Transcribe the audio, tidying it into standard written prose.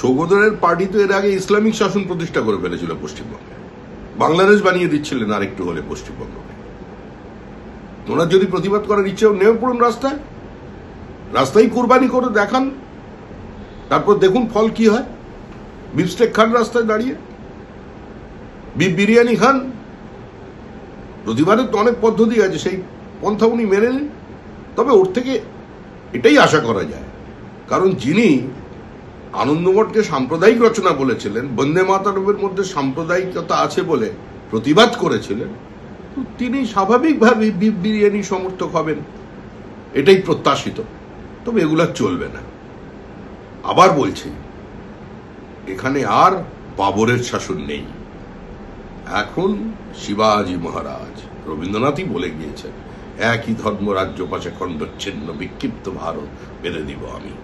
সৌগতের party তো এর আগে ইসলামিক শাসন প্রতিষ্ঠা করে ফেলেছিল পশ্চিমবঙ্গে, বাংলাদেশ বানিয়ে দিচ্ছিলেন আরেকটু হলে পশ্চিমবঙ্গকে। ওনার যদি প্রতিবাদ করার ইচ্ছেও নেমে পড়ুন রাস্তায় কোরবানি করে দেখান, তারপর দেখুন ফল কি হয়। বিফস্টেক খান রাস্তায় দাঁড়িয়ে, বিফ বিরিয়ানি খান। প্রতিবাদের তো অনেক পদ্ধতি আছে, সেই পন্থা উনি মেনে নিন। তবে ওর থেকে এটাই আশা করা যায়, কারণ যিনি আনন্দমঠকে সাম্প্রদায়িক রচনা বলেছিলেন, বন্দে মাতরমের মধ্যে সাম্প্রদায়িকতা আছে বলে প্রতিবাদ করেছিলেন, তিনি স্বাভাবিকভাবে বিফ বিরিয়ানি সমর্থক হবেন, এটাই প্রত্যাশিত। তবে এগুলা চলবে না। আবার বলছি, এখানে আর বাবরের শাসন নেই, এখন শিবাজী মহারাজ। রবীন্দ্রনাথই বলে গিয়েছেন, একই ধর্ম রাজ্য পাশে খণ্ডচ্ছিন্ন বিক্ষিপ্ত ভারত বেঁধে দিব আমি।